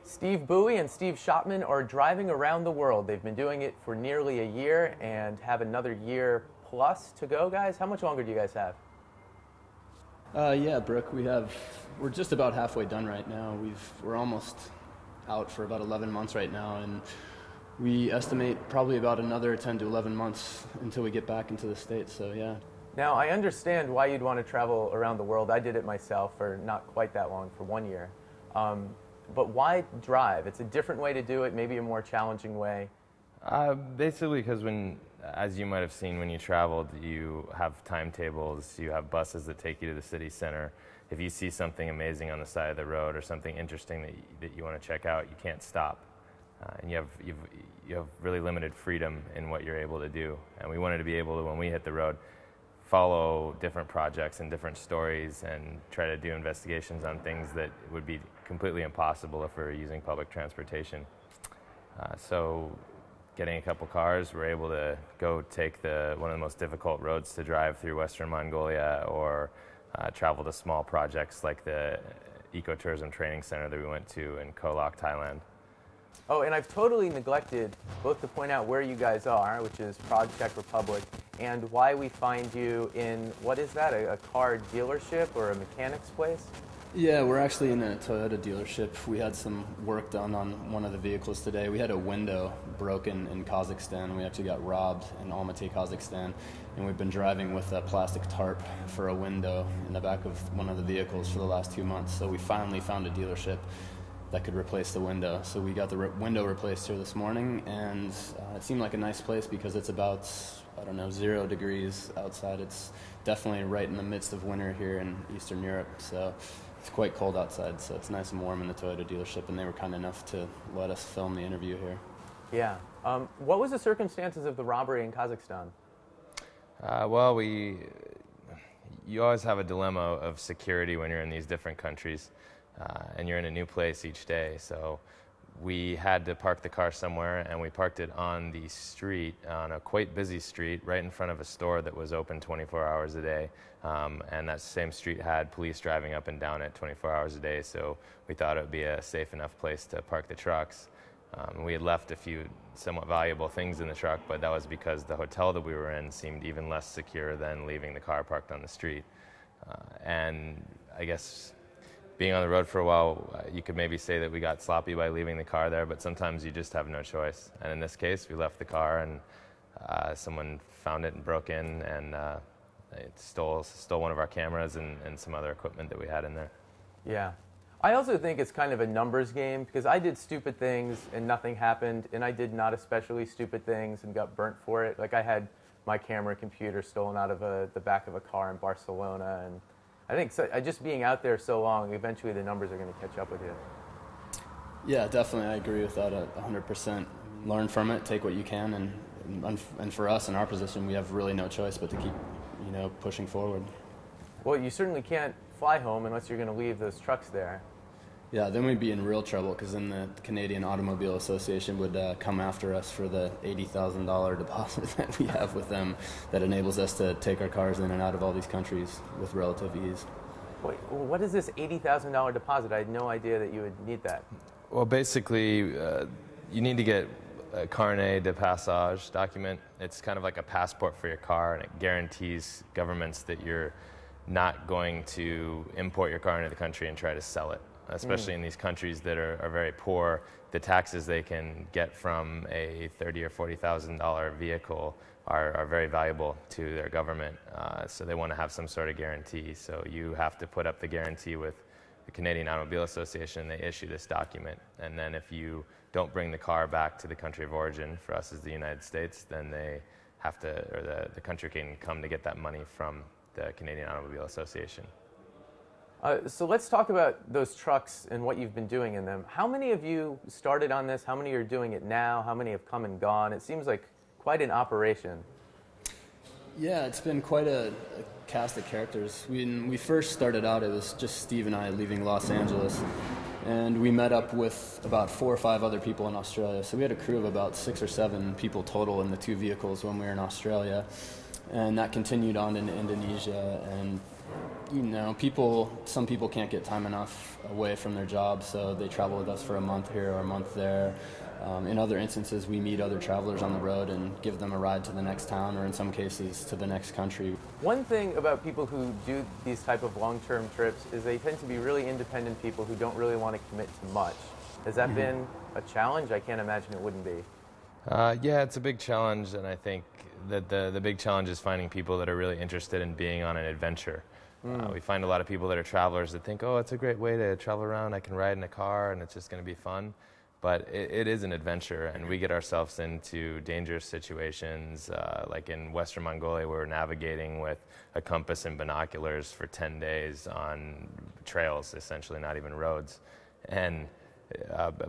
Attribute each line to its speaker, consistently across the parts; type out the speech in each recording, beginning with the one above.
Speaker 1: Steve Bouey and Steve Shoppman are driving around the world. They've been doing it for nearly a year and have another year plus to go, guys. How much longer do you guys have?
Speaker 2: Yeah, Brooke, we're just about halfway done right now. We're almost out for about 11 months right now, and we estimate probably about another 10 to 11 months until we get back into the States, so yeah.
Speaker 1: Now, I understand why you'd want to travel around the world. I did it myself for not quite that long, for 1 year. But why drive? It's a different way to do it, maybe a more challenging way.
Speaker 3: Basically because as you might have seen when you traveled, you have timetables, you have buses that take you to the city center. If you see something amazing on the side of the road or something interesting that you want to check out, you can't stop. And you have really limited freedom in what you're able to do. And we wanted to be able to, when we hit the road, follow different projects and different stories and try to do investigations on things that would be completely impossible if we were using public transportation. So getting a couple cars, we're able to go take one of the most difficult roads to drive through Western Mongolia, or travel to small projects like the ecotourism training center that we went to in Koh Lak, Thailand.
Speaker 1: Oh, and I've totally neglected both to point out where you guys are, which is Prague, Czech Republic, and why we find you in, what is that, a car dealership or a mechanic's place?
Speaker 2: Yeah, we're actually in a Toyota dealership. We had some work done on one of the vehicles today. We had a window broken in Kazakhstan. We actually got robbed in Almaty, Kazakhstan, and we've been driving with a plastic tarp for a window in the back of one of the vehicles for the last 2 months. So we finally found a dealership that could replace the window. So we got the window replaced here this morning, and it seemed like a nice place because it's about, 0 degrees outside. It's definitely right in the midst of winter here in Eastern Europe, so it's quite cold outside, so it's nice and warm in the Toyota dealership, and they were kind enough to let us film the interview here.
Speaker 1: Yeah. What was the circumstances of the robbery in Kazakhstan?
Speaker 3: Well, you always have a dilemma of security when you're in these different countries. And you're in a new place each day. So we had to park the car somewhere, and we parked it on the street, on a quite busy street, right in front of a store that was open 24 hours a day. And that same street had police driving up and down it 24 hours a day, so we thought it would be a safe enough place to park the trucks. We had left a few somewhat valuable things in the truck, but that was because the hotel that we were in seemed even less secure than leaving the car parked on the street. And I guess being on the road for a while, you could maybe say that we got sloppy by leaving the car there, but sometimes you just have no choice. And in this case, we left the car, and someone found it and broke in, and it stole one of our cameras and some other equipment that we had in there.
Speaker 1: Yeah. I also think it's kind of a numbers game, because I did stupid things and nothing happened, and I did not especially stupid things and got burnt for it. Like, I had my camera computer stolen out of the back of a car in Barcelona, and I think just being out there so long, eventually the numbers are going to catch up with you.
Speaker 2: Yeah, definitely. I agree with that 100%. Learn from it, take what you can, and for us in our position, we have really no choice but to keep, pushing forward.
Speaker 1: Well, you certainly can't fly home unless you're going to leave those trucks there.
Speaker 2: Yeah, then we'd be in real trouble, because then the Canadian Automobile Association would come after us for the $80,000 deposit that we have with them that enables us to take our cars in and out of all these countries with relative ease.
Speaker 1: Wait, what is this $80,000 deposit? I had no idea that you would need that.
Speaker 3: Well, basically, you need to get a carnet de passage document. It's kind of like a passport for your car, and it guarantees governments that you're not going to import your car into the country and try to sell it. Especially in these countries that are very poor, the taxes they can get from a $30,000 or $40,000 vehicle are very valuable to their government. So they want to have some sort of guarantee. So you have to put up the guarantee with the Canadian Automobile Association. They issue this document, and then if you don't bring the car back to the country of origin, for us as the United States, then they have to, or the country can come to get that money from the Canadian Automobile Association.
Speaker 1: So let's talk about those trucks and what you've been doing in them. How many of you started on this? How many are doing it now? How many have come and gone? It seems like quite an operation.
Speaker 2: Yeah, it's been quite a cast of characters. When we first started out, it was just Steve and I leaving Los Angeles, and we met up with about 4 or 5 other people in Australia. So we had a crew of about 6 or 7 people total in the 2 vehicles when we were in Australia, and that continued on in Indonesia and You know, some people can't get time enough away from their job, so they travel with us for a month here or a month there. In other instances, we meet other travelers on the road and give them a ride to the next town, or in some cases, to the next country.
Speaker 1: One thing about people who do these type of long-term trips is they tend to be really independent people who don't really want to commit to much. Has that been a challenge? I can't imagine it wouldn't be.
Speaker 3: Yeah, it's a big challenge, and I think that the big challenge is finding people that are really interested in being on an adventure. We find a lot of people that are travelers that think, oh, it's a great way to travel around. I can ride in a car, and it's just going to be fun. But it is an adventure, and we get ourselves into dangerous situations. Like in Western Mongolia, we're navigating with a compass and binoculars for 10 days on trails, essentially not even roads. And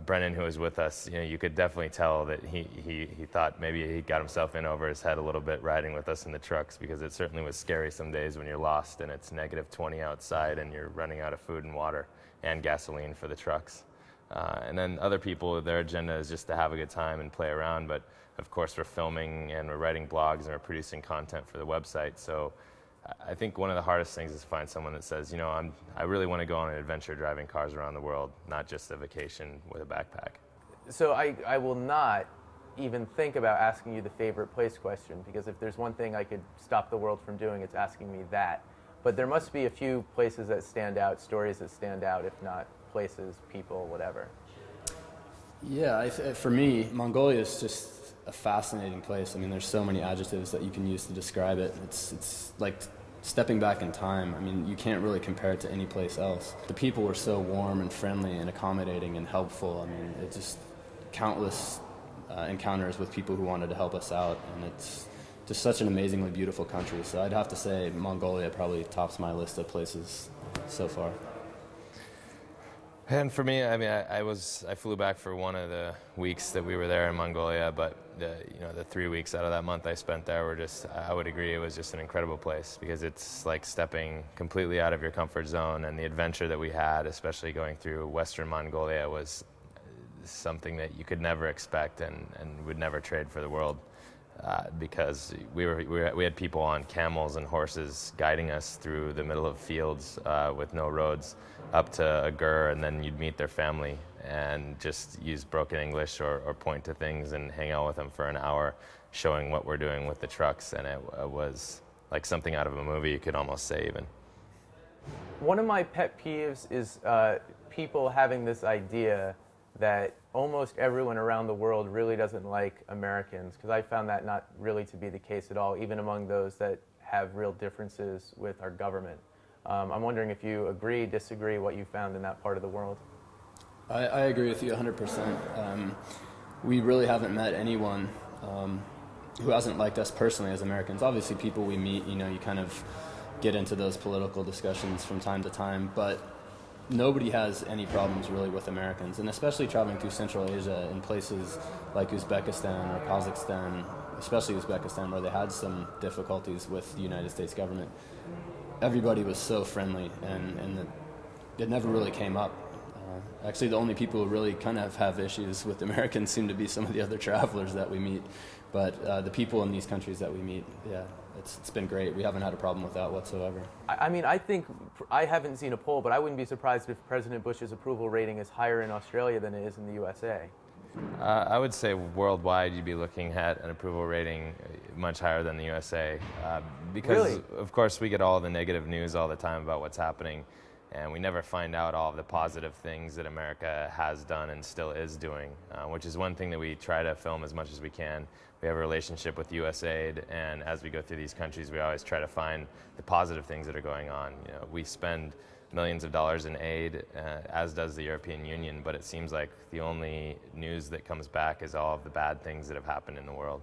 Speaker 3: Brennan, who was with us, you could definitely tell that he thought maybe he got himself in over his head a little bit riding with us in the trucks, because it certainly was scary some days when you're lost and it's -20 outside and you're running out of food and water and gasoline for the trucks. And then other people, their agenda is just to have a good time and play around, but of course we're filming and we're writing blogs and we're producing content for the website. So I think one of the hardest things is to find someone that says, I really want to go on an adventure driving cars around the world, not just a vacation with a backpack.
Speaker 1: So I will not even think about asking you the favorite place question, because if there's one thing I could stop the world from doing, it's asking me that. But there must be a few places that stand out, stories that stand out, if not places, people, whatever.
Speaker 2: Yeah, for me, Mongolia is just a fascinating place. I mean, there's so many adjectives that you can use to describe it. It's like stepping back in time. I mean, you can't really compare it to any place else. The people were so warm and friendly and accommodating and helpful. I mean, it's just countless encounters with people who wanted to help us out, and it's just such an amazingly beautiful country. So I'd have to say Mongolia probably tops my list of places so far.
Speaker 3: And for me, I mean, I flew back for one of the weeks that we were there in Mongolia, but the 3 weeks out of that month I spent there were just, I would agree, it was just an incredible place, because it's like stepping completely out of your comfort zone, and the adventure that we had, especially going through Western Mongolia, was something that you could never expect and would never trade for the world. Because we had people on camels and horses guiding us through the middle of fields with no roads up to a gur, and then you'd meet their family and just use broken English or point to things and hang out with them for an hour, showing what we're doing with the trucks, and it was like something out of a movie, you could almost say even.
Speaker 1: One of my pet peeves is people having this idea that almost everyone around the world really doesn't like Americans, because I found that not really to be the case at all, even among those that have real differences with our government. I'm wondering if you agree, disagree, what you found in that part of the world.
Speaker 2: I agree with you 100%. We really haven't met anyone who hasn't liked us personally as Americans. Obviously, people we meet, you kind of get into those political discussions from time to time, but nobody has any problems really with Americans, and especially traveling through Central Asia in places like Uzbekistan or Kazakhstan, especially Uzbekistan, where they had some difficulties with the United States government. Everybody was so friendly, and it never really came up. Actually, the only people who really kind of have issues with Americans seem to be some of the other travelers that we meet. But the people in these countries that we meet, yeah, it's been great. We haven't had a problem with that whatsoever.
Speaker 1: I mean, I think, I haven't seen a poll, but I wouldn't be surprised if President Bush's approval rating is higher in Australia than it is in the USA.
Speaker 3: I would say worldwide you'd be looking at an approval rating much higher than the USA. Because,
Speaker 1: really?
Speaker 3: Of course, we get all the negative news all the time about what's happening, and we never find out all of the positive things that America has done and still is doing, which is one thing that we try to film as much as we can. We have a relationship with USAID, and as we go through these countries, we always try to find the positive things that are going on. We spend millions of dollars in aid, as does the European Union, but it seems like the only news that comes back is all of the bad things that have happened in the world.